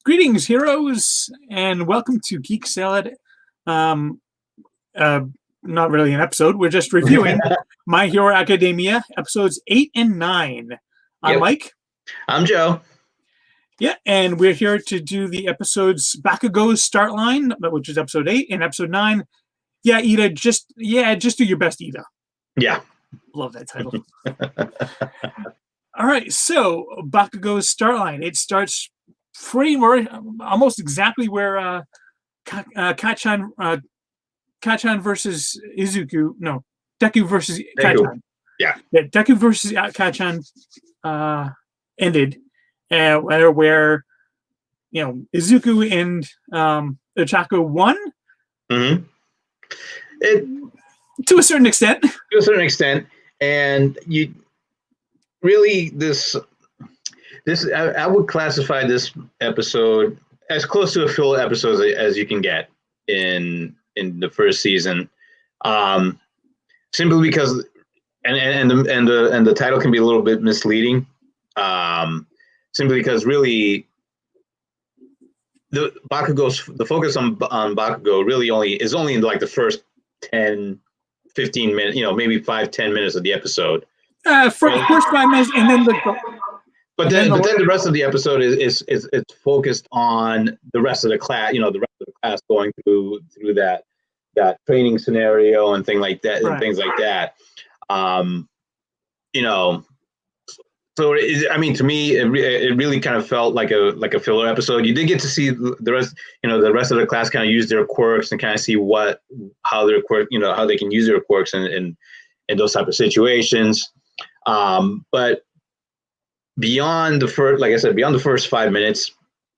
Greetings, heroes, and welcome to Geek Salad. Not really an episode. We're just reviewing My Hero Academia episodes 8 and 9. I'm Mike. I'm Joe. Yeah, and we're here to do the episodes Bakugo's Start Line, which is episode 8, and episode 9. Yeah, Ida, just do your best, Ida. Yeah. Love that title. All right, so Bakugo's Start Line. It starts pretty much almost exactly where Kachan versus Izuku. No, Deku versus Kachan. Yeah, Deku versus Kachan ended, where Izuku and Ochako won. Mm-hmm. To a certain extent. To a certain extent, and you really this. I would classify this episode as close to a filler episode as you can get in the first season, simply because and the title can be a little bit misleading, simply because really the focus on Bakugo really is only in like the first 10, 15 minutes, maybe 5-10 minutes of the episode. First 5 minutes, and then But then the rest of the episode is focused on the rest of the class. The rest of the class going through that training scenario and things like that. Right. And things like that. So to me, it really kind of felt like a filler episode. You did get to see the rest. The rest of the class kind of use their quirks and kind of see how their quirk. How they can use their quirks in those type of situations. But beyond the first 5 minutes,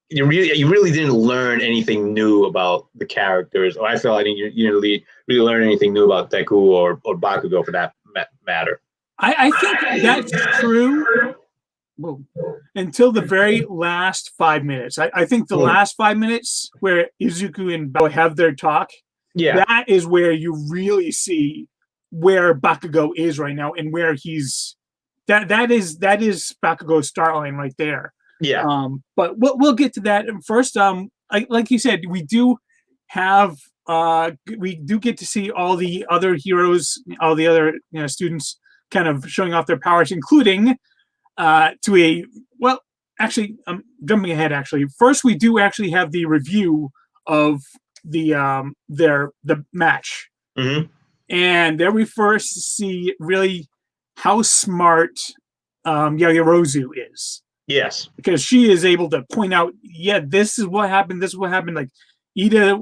you really didn't learn anything new about the characters, or I felt I didn't really learn anything new about Deku or Bakugo for that matter. I think that's true until the very last 5 minutes. I think the last 5 minutes where Izuku and Bao have their talk, that is where you really see where Bakugo is right now and where he's. That is Bakugo's start line right there. Yeah. But we'll get to that first. Like you said, we do get to see all the other heroes, all the other students kind of showing off their powers, including actually, I'm jumping ahead. Actually, first we do actually have the review of the match, and there we first see really how smart Yaoyorozu is. Yes. Because she is able to point out, this is what happened, Like, Ida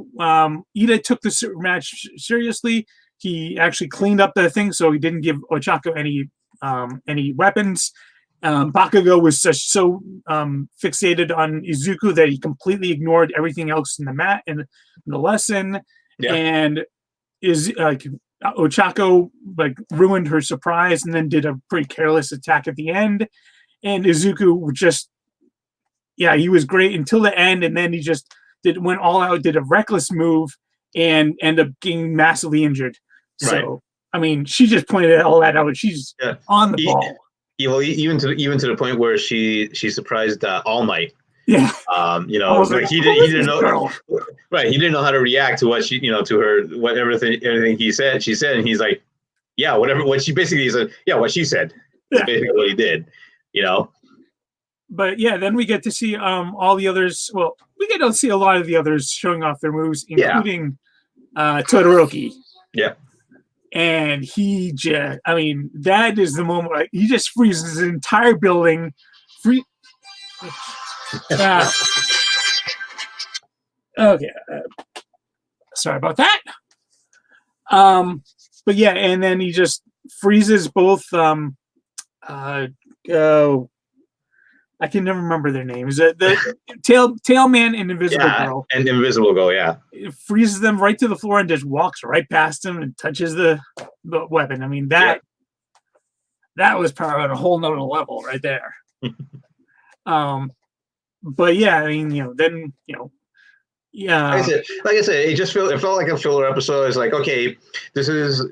took the match seriously. He actually cleaned up the thing, so he didn't give Ochako any weapons. Bakugo was so fixated on Izuku that he completely ignored everything else in the lesson. Yeah. And is Ochako ruined her surprise and then did a pretty careless attack at the end. And Izuku he was great until the end, and then he just went all out, did a reckless move, and ended up getting massively injured. So she just pointed all that out. She's on the ball. Even to the point where she surprised All Might. Yeah. He didn't know. Right. He didn't know how to react to what to her, everything she said, and he's like, yeah, whatever. What she basically said, what she said. That's basically what he did. But then we get to see all the others. Well, we get to see a lot of the others showing off their moves, including Todoroki. Yeah. And he just, that is the moment he just freezes the entire building. Okay. Sorry about that. But and then he just freezes both. I can never remember their names. The tail man and Invisible Girl. And Invisible Girl, yeah. It freezes them right to the floor and just walks right past them and touches the weapon. That was power on a whole nother level right there. But then Like I said, it felt like a filler episode. It's like, okay, this is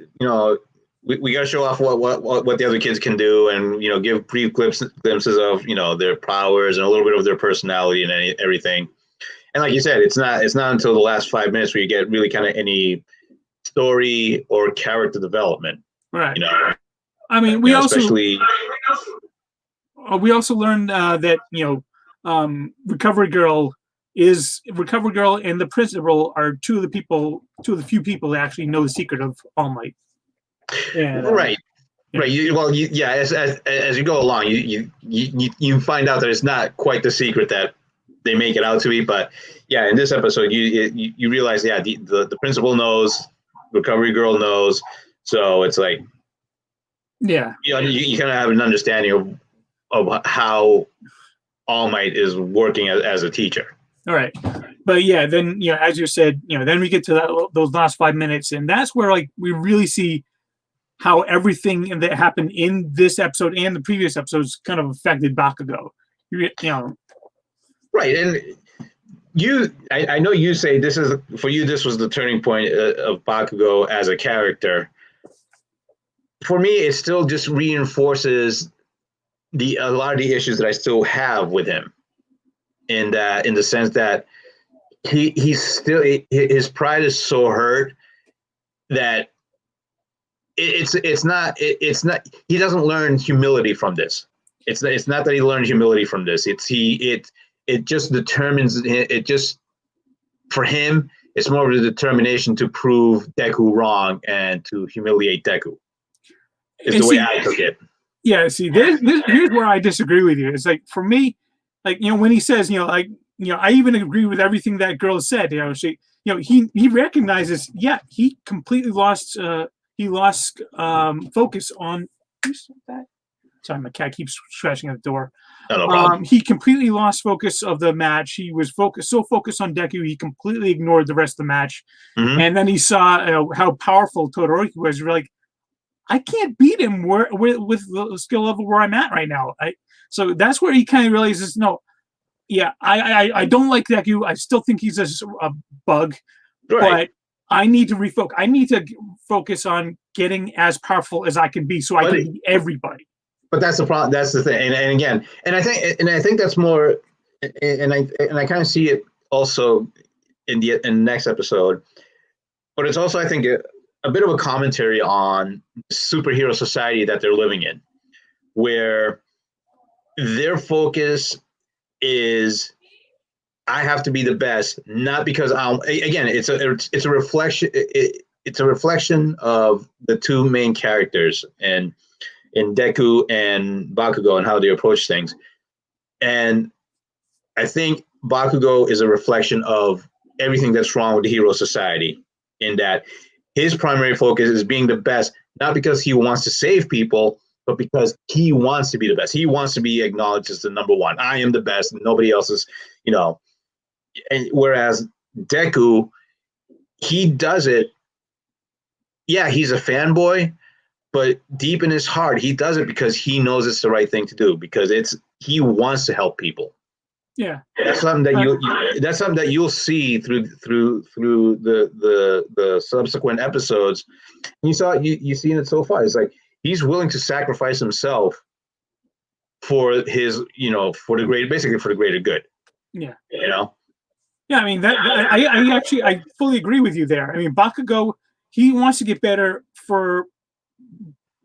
we got to show off what the other kids can do, and give brief glimpses of their powers and a little bit of their personality and everything. And like you said, it's not until the last 5 minutes where you get really kind of any story or character development. Right. You know, I mean, we also especially learned that Recovery Girl and the principal are two of the few people that actually know the secret of All Might. And, right. yeah. Right. As you go along, you find out that it's not quite the secret that they make it out to be. But yeah, in this episode, you realize, yeah, the principal knows, Recovery Girl knows, so it's like, yeah, you kind of have an understanding of how All Might is working as a teacher. All right. But yeah, then as you said, then we get to those last 5 minutes, and that's where like we really see how everything that happened in this episode and the previous episodes kind of affected Bakugo. Right, and I know you say this was the turning point of Bakugo as a character. For me, it still just reinforces a lot of the issues that I still have with him, in the sense that he's still, his pride is so hurt that it's not he doesn't learn humility from this. It's not that he learned humility from this. It just determines it. Just for him, it's more of a determination to prove Deku wrong and to humiliate Deku. Is the way I took it. Yeah, see, here's where I disagree with you. It's like, for me, like, when he says, I even agree with everything that girl said. He recognizes, yeah, he completely lost focus on. That? Sorry, my cat keeps scratching at the door. No problem. He completely lost focus of the match. He was so focused on Deku, he completely ignored the rest of the match. Mm-hmm. And then he saw how powerful Todoroki was. You're like, I can't beat him with the skill level where I'm at right now. So that's where he kind of realizes, no, yeah, I don't like Deku. I still think he's a bug, right. But I need to refocus. I need to focus on getting as powerful as I can be, so I can beat everybody. But that's the problem. That's the thing. And again, I think that's more. And I kind of see it also in the next episode. But it's also, I think, a bit of a commentary on superhero society that they're living in, where their focus is, I have to be the best, not because again, it's a reflection. It's a reflection of the two main characters, and in Deku and Bakugo, and how they approach things. And I think Bakugo is a reflection of everything that's wrong with the hero society, in that his primary focus is being the best, not because he wants to save people, but because he wants to be the best. He wants to be acknowledged as the number one. I am the best, and nobody else is, And whereas Deku, he does it. Yeah, he's a fanboy, but deep in his heart, he does it because he knows it's the right thing to do, because he wants to help people. Yeah, that's something that you'll see through the subsequent episodes. You've seen it so far. It's like he's willing to sacrifice himself for his, for the greater good. Yeah. Yeah, I mean, I fully agree with you there. I mean, Bakugo, he wants to get better for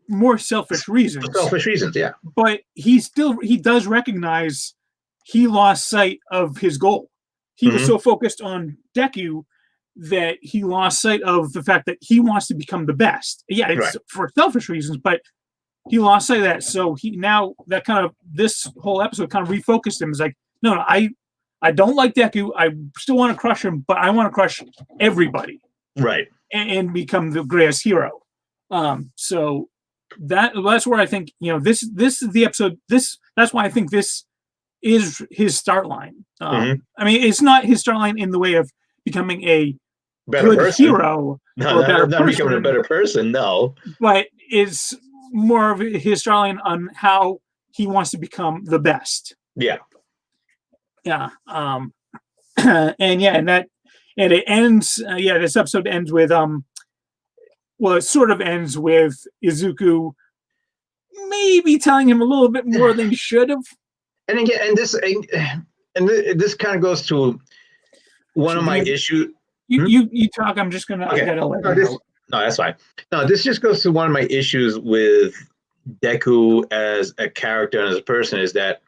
more selfish reasons. Yeah. But he does recognize he lost sight of his goal. He was so focused on Deku that he lost sight of the fact that he wants to become the best. Yeah, it's for selfish reasons, but he lost sight of that. So this whole episode kind of refocused him. It's like, no, I don't like Deku. I still want to crush him, but I want to crush everybody. Right. And become the greatest hero. So that's where I think, this is the episode. That's why I think this is his start line. I mean, it's not his start line in the way of becoming a better good person. Hero. No, not becoming a better person. No, but it's more of his start line on how he wants to become the best. Yeah. Yeah. And it ends. This episode ends with it sort of ends with Izuku maybe telling him a little bit more than he should have. And again, this kind of goes to one of my issues. You talk. I'm just gonna. Okay. I gotta let No, you know. no, that's fine. No, this just goes to one of my issues with Deku as a character and as a person is that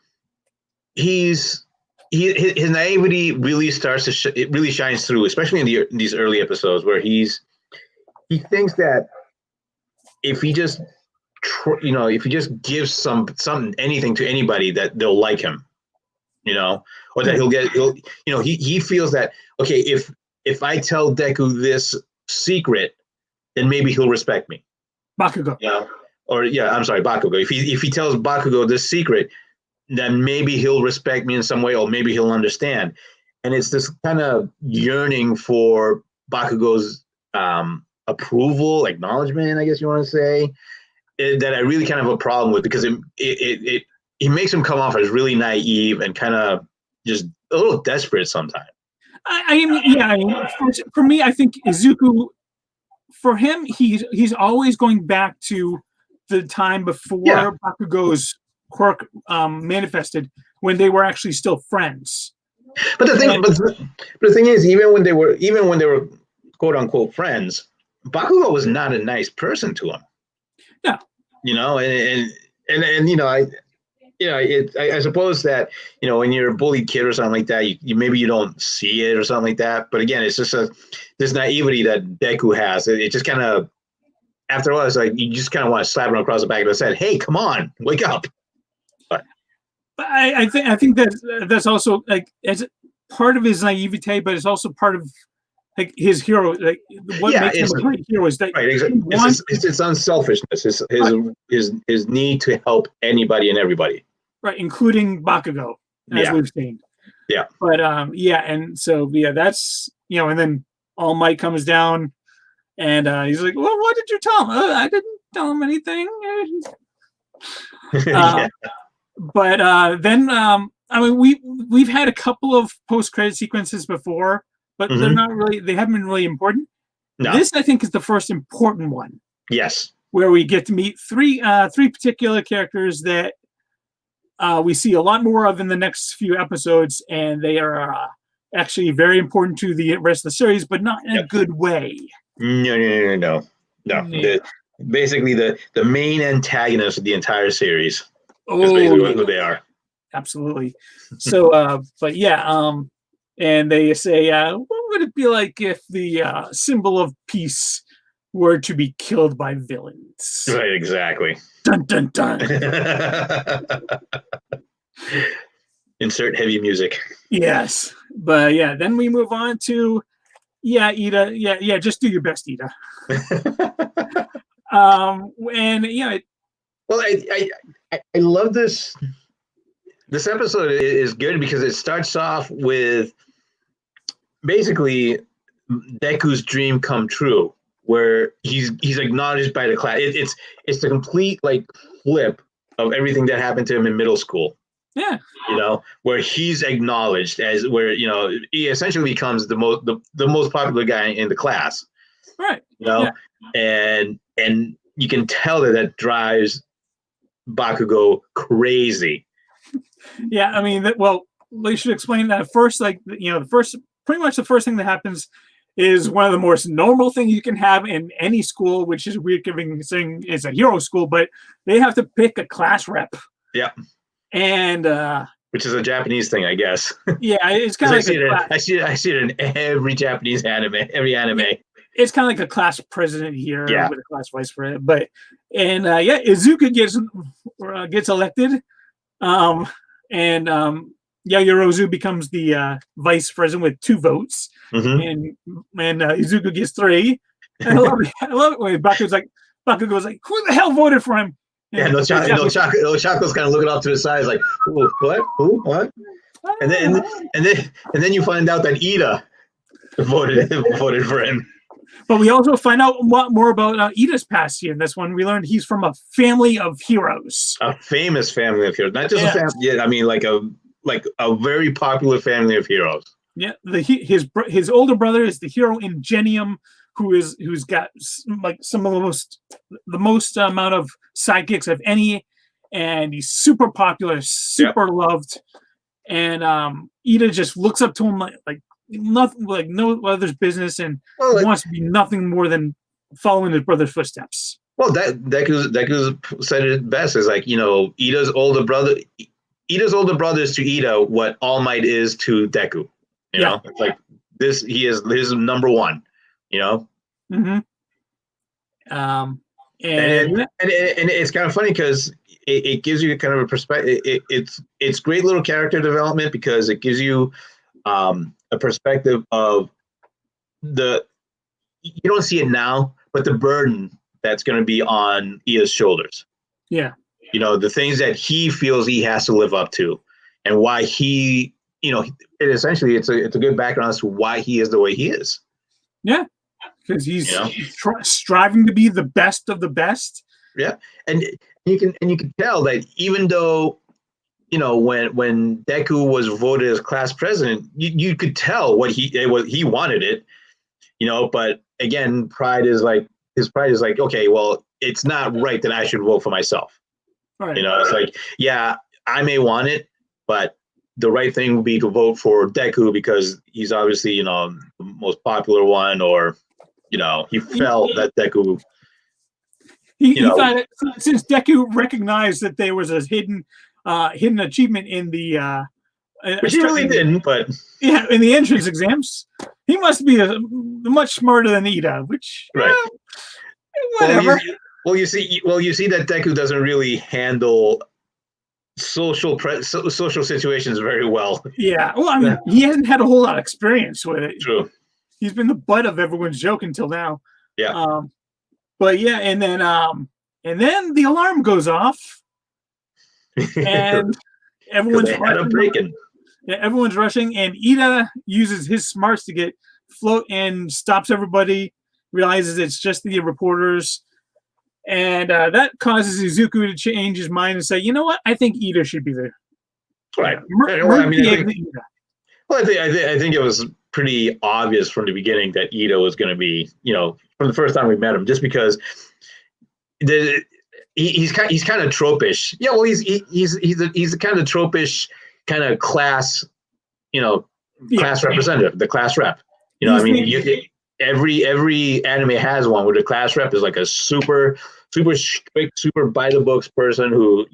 his naivety really starts to it really shines through, especially in these early episodes where he thinks that if he just if he just gives something anything to anybody that they'll like him, or that he feels that okay, if I tell Deku this secret, then maybe he'll respect me. Bakugo. Yeah. Or I'm sorry, Bakugo. If he tells Bakugo this secret, then maybe he'll respect me in some way, or maybe he'll understand. And it's this kind of yearning for Bakugo's approval, acknowledgement, I guess you want to say, that I really kind of have a problem with, because it makes him come off as really naive and kind of just a little desperate sometimes. For me, I think Izuku, for him, he's always going back to the time before Bakugo's quirk manifested, when they were actually still friends. But the thing is, even when they were quote unquote friends, Bakugo was not a nice person to him. No. I suppose that when you're a bullied kid or something like that, you maybe you don't see it or something like that. But again, it's just this naivety that Deku has. It just kind of, after a while, it's like you just kind of want to slap him across the back of the head. Hey, come on, wake up! But I think that's also as part of his naivete, but it's also part of his hero. What makes him a great hero is that exactly. It's his unselfishness, his need to help anybody and everybody. Right, including Bakugo, as we've seen. Yeah. But and so that's and then All Might comes down, and he's like, "Well, what did you tell him?" I didn't tell him anything. But then we've had a couple of post-credit sequences before, but they're not really. They haven't been really important. No. This, I think, is the first important one. Yes. Where we get to meet three particular characters that we see a lot more of in the next few episodes, and they are actually very important to the rest of the series, but not in a good way. No. Yeah. Basically, the main antagonist of the entire series is basically who they are. Absolutely. So, and they say, what would it be like if the symbol of peace were to be killed by villains? Right, exactly. Dun, dun, dun. Insert heavy music. Yes. But then we move on to, Ida. Just do your best, Ida. Well, I love this. This episode is good because it starts off with basically Deku's dream come true, where he's acknowledged by the class. It's the complete flip of everything that happened to him in middle school. Yeah. Where he's acknowledged as he essentially becomes the most popular guy in the class. Right. And you can tell that drives Bakugo crazy. Yeah, I mean, they should explain that first. Pretty much the first thing that happens is one of the most normal things you can have in any school, which is weird saying it's a hero school, but they have to pick a class rep. Yeah. And which is a Japanese thing, I guess. Yeah, it's kind of I see it in every Japanese anime, every anime. It's kind of like a class president here with a class vice president. But Izuku gets elected. Yorozu becomes the vice president with 2 votes, and Izuku gets 3. And I love it when Bakugo's like, who the hell voted for him? And Chaco's kind of looking off to the side, like, what? Who? What? And then you find out that Ida voted for him. But we also find out a lot more about Ida's past here in this one. We learned he's from a family of heroes. A famous family of heroes. Not just a family. Yeah, I mean, like a very popular family of heroes. Yeah, his older brother is the hero Ingenium, who's got some of the most amount of sidekicks of any, and he's super popular, super loved. And Ida just looks up to him like nothing, like no other's business, and Well, wants to be nothing more than following his brother's footsteps. well, Deku said it best. Is like, Ida's older brother. Ida's older brother is to Ida what All Might is to Deku. It's like this. He is his number one. Mm-hmm. And it's kind of funny because it gives you kind of a perspective. It's great little character development because it gives you a perspective of you don't see it now, but the burden that's going to be on Ida's shoulders. Yeah. The things that he feels he has to live up to, and why he, essentially it's a good background as to why he is the way he is. Yeah. Because he's striving to be the best of the best. Yeah, and you can tell that even though when Deku was voted as class president, you could tell he wanted it, But again, his pride is like, okay, well, it's not right that I should vote for myself. Right. It's like, yeah, I may want it, but the right thing would be to vote for Deku because he's obviously the most popular one, or he felt that Deku. He thought it, since Deku recognized that there was a hidden achievement in the which he really didn't, but in the entrance exams, he must be much smarter than Ida. Which right, whatever. Well, you see that Deku doesn't really handle social situations very well. Yeah, well, I mean, he hasn't had a whole lot of experience with it. True. He's been the butt of everyone's joke until now. Yeah. But yeah, and then the alarm goes off, and everyone's breaking. Yeah, everyone's rushing, and Ida uses his smarts to get float and stops everybody. Realizes it's just the reporters, and that causes Izuku to change his mind and say, "You know what? I think Ida should be there." Right. I think it was pretty obvious from the beginning that Ida was going to be, from the first time we met him, just because he's kind of tropish. Yeah, well, he's the kind of tropish kind of class, class representative, the class rep. Every anime has one where the class rep is like a super strict, super by the books person who,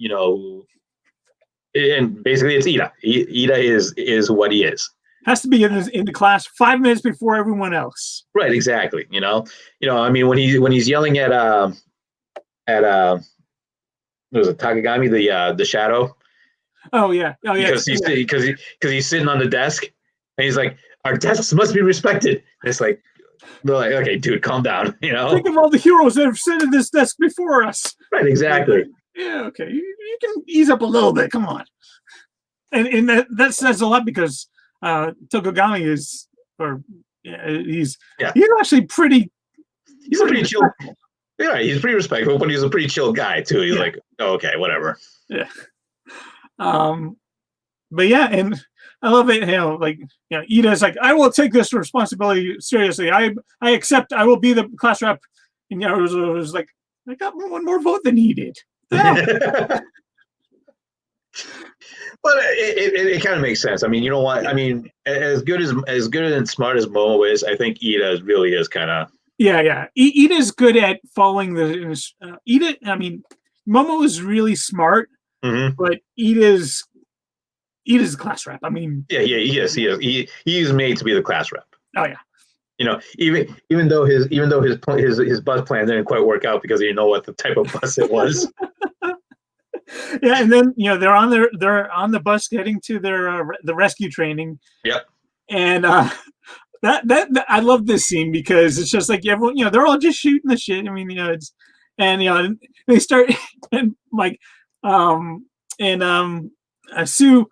and basically it's Ida. Ida is what he is. Has to be in the class 5 minutes before everyone else. Right, exactly. I mean, when he's yelling at what was it, Takagami, the shadow. Oh yeah. Because he's sitting on the desk and he's like, our desks must be respected. And it's like, they're like, okay, dude, calm down. Think of all the heroes that have sat at this desk before us. Right, exactly. Yeah, okay. You can ease up a little bit. Come on. And that says a lot because Tokugami he's actually pretty. He's a pretty chill. Yeah, he's pretty respectful, but he's a pretty chill guy too. He's like, oh, okay, whatever. Yeah. But yeah, and I love it. Ida's like, I will take this responsibility seriously. I accept. I will be the class rep. And it was like, I got one more vote than he did. But it kind of makes sense. I mean, you know what? I mean, as good and smart as Momo is, I think Ida really is kind of. Yeah. Ida's good at following the Ida. I mean, Momo is really smart, but Ida's a class rep. I mean, yeah, he is. He's made to be the class rep. Oh yeah. Even though his bus plan didn't quite work out because he didn't know what the type of bus it was. Yeah, and then they're on the bus heading to their the rescue training. Yep. And that I love this scene because it's just like everyone, they're all just shooting the shit. I mean, they start and like Sue,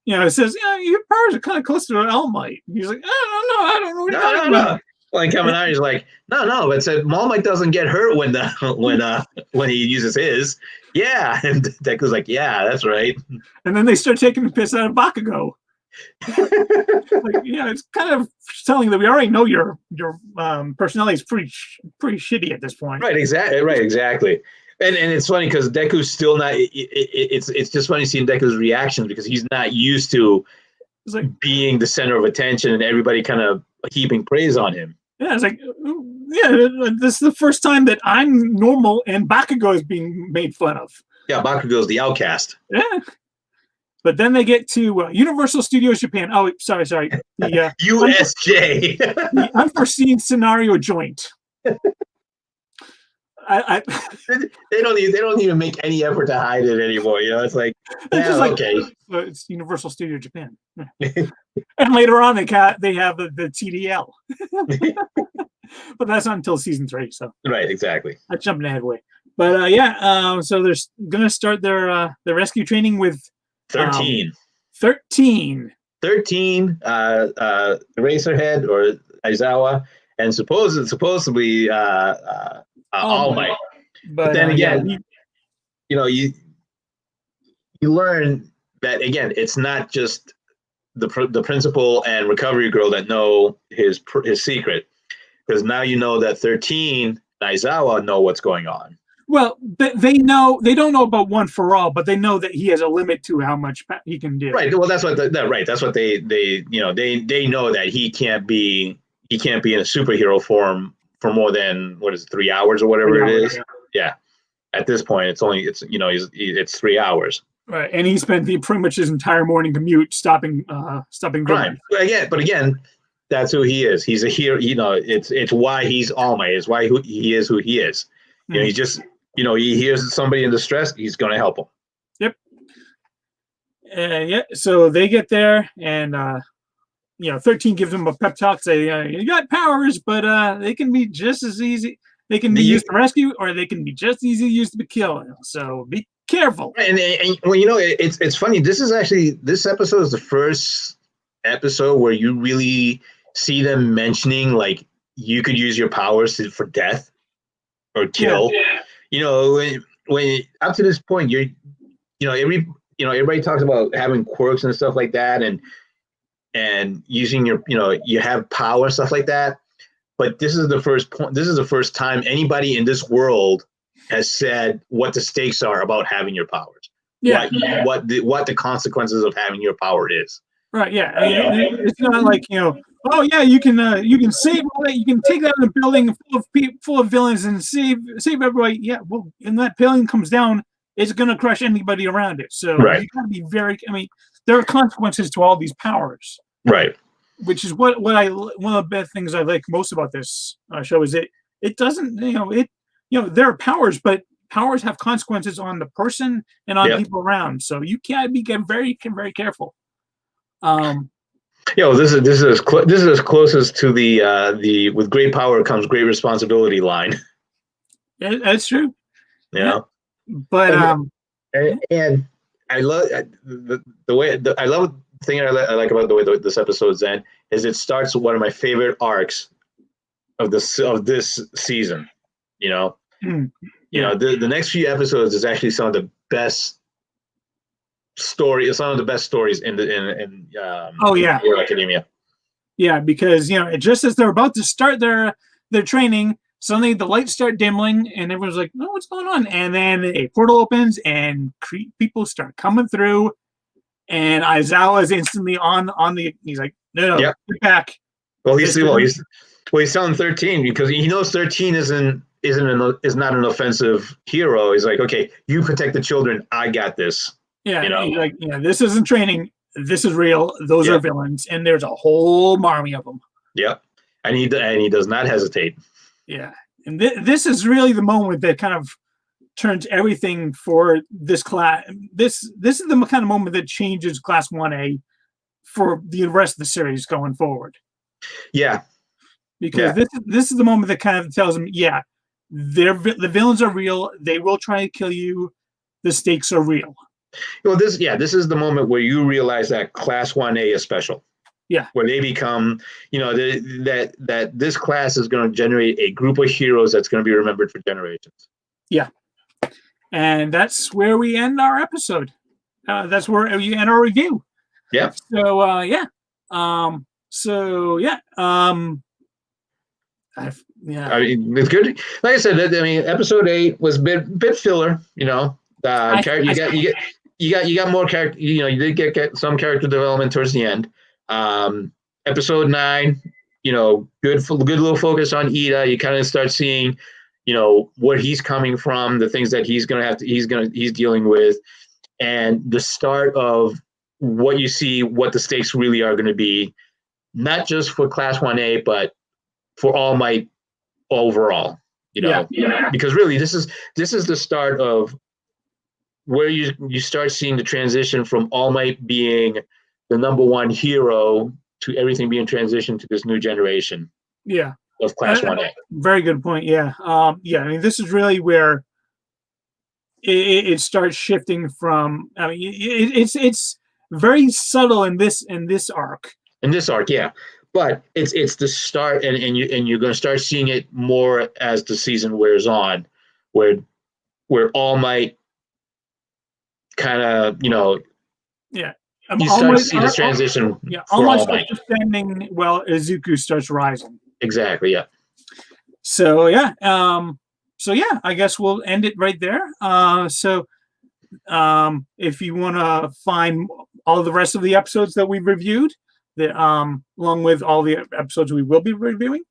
says, your powers are kind of close to All Might. He's like, I don't know what you're talking about. Well, and coming out, he's like, no, but said All Might doesn't get hurt when he uses his. Yeah, and Deku's like, yeah, that's right. And then they start taking the piss out of Bakugo. It's kind of telling that we already know your personality is pretty shitty at this point. Right, exactly. And it's funny because Deku's still not. It's just funny seeing Deku's reactions because he's not used to It's like being the center of attention and everybody kind of heaping praise on him. Yeah, it's like, yeah, this is the first time that I'm normal and Bakugo is being made fun of. Yeah, Bakugo's the outcast. Yeah. But then they get to Universal Studios Japan. Oh, sorry. The USJ. the unforeseen scenario joint. They don't even make any effort to hide it anymore. It's like, okay. So it's Universal Studio Japan. And later on, they have the TDL. But that's not until season 3. So right, exactly. I'm jumping ahead way. But so they're gonna start their rescue training with 13. 13. Eraserhead or Aizawa, and supposedly All Might. But then again, you learn that again, it's not just the principal and recovery girl that know his secret, because now you know that 13 and Aizawa know what's going on. Well, they know, they don't know about One for All, but they know that he has a limit to how much he can do. Right. Well, that's what that's what they know that he can't be in a superhero form for more than 3 hours or whatever it is. Yeah. At this point, it's 3 hours. Right, and he spent pretty much his entire morning commute stopping crime. But again, that's who he is. He's a hero. It's why he's All Might. It's why he is who he is. Mm-hmm. He just he hears somebody in distress. He's going to help them. Yep. So they get there, and 13 gives them a pep talk. Say, you got powers, but they can be just as easy. They can be used to rescue, or they can be just easy used to kill. So be careful. And well, it's funny. This episode is the first episode where you really see them mentioning like you could use your powers for death or kill. Yeah. When up to this point, everybody talks about having quirks and stuff like that, and using your you have power, stuff like that. But this is the first point. This is the first time anybody in this world has said what the stakes are about having your powers. Yeah. What the consequences of having your power is. Right. Yeah. It's not like oh yeah, you can save all that. You can take that in a building full of villains and save everybody. Yeah. Well, and that building comes down, it's going to crush anybody around it. So you got to be very. I mean, there are consequences to all these powers. Right. Which is one of the best things I like most about this show is it doesn't there are powers, but powers have consequences on the person and on people around. So you can't be very careful. This is as close as to the with great power comes great responsibility line. That's true. Yeah. But and I love the way I love. The thing I like about the way this episode's end is it starts one of my favorite arcs of this season. The next few episodes is actually some of the best stories in Hero Academia. Yeah, because just as they're about to start their training, suddenly the lights start dimming, and everyone's like, "Oh, what's going on?" And then a portal opens, and people start coming through. And Aizawa is instantly on the. He's like, no, get back. Well, he's telling 13 because he knows 13 is not an offensive hero. He's like, okay, you protect the children. I got this. Yeah, he's like, this isn't training. This is real. Those are villains, and there's a whole army of them. Yep, and he does not hesitate. Yeah, and this is really the moment that kind of turns everything for this class. This is the kind of moment that changes Class 1A for the rest of the series going forward. Yeah, because this is the moment that kind of tells them, the villains are real. They will try to kill you. The stakes are real. Well, this is the moment where you realize that Class 1A is special. Yeah, where they become, that this class is going to generate a group of heroes that's going to be remembered for generations. Yeah. And that's where we end our episode. That's where you end our review. Yeah. So I mean, it's good. Like I said, episode 8 was a bit filler. You you got more character. You did get some character development towards the end. Episode 9, good little focus on Ida. You kind of start seeing, where he's coming from, the things that he's dealing with, and the start of what you see, what the stakes really are going to be, not just for Class 1A, but for All Might overall. Because really this is the start of where you start seeing the transition from All Might being the number one hero to everything being transitioned to this new generation. Yeah. Of Class 1A. Very good point. Yeah. I mean, this is really where it starts shifting from. I mean, it's very subtle in this arc. In this arc, yeah, but it's the start, and you're going to start seeing it more as the season wears on, where All Might kind of yeah. You start to see the transition. Almost standing while Izuku starts rising. Exactly. Yeah. So yeah. I guess we'll end it right there. If you want to find all the rest of the episodes that we've reviewed, along with all the episodes we will be reviewing,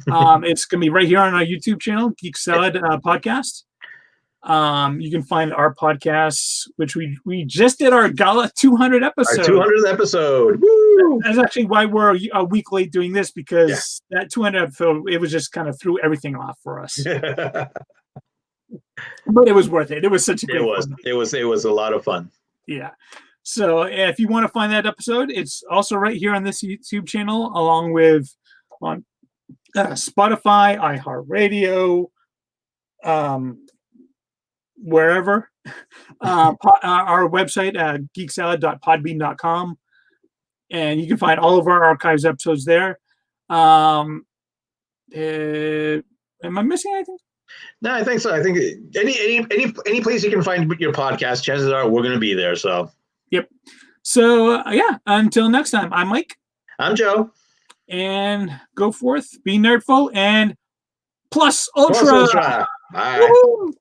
it's going to be right here on our YouTube channel, Geek Salad Podcast. You can find our podcasts, which we just did our Gala 200 episode. Our 200th episode. Woo! That's actually why we're a week late doing this, because that 200 episode, it was just kind of threw everything off for us. But it was worth it. It was such a great fun. It was a lot of fun. Yeah. So if you want to find that episode, it's also right here on this YouTube channel, along with on Spotify, iHeartRadio, wherever. Our website, geeksalad.podbean.com, and you can find all of our archives episodes there. Am I missing anything? No, I think so. I think any place you can find your podcast, chances are we're going to be there. So. Yep. So until next time, I'm Mike. I'm Joe. And go forth, be nerdful, and plus ultra. Plus ultra. Bye. Woo-hoo!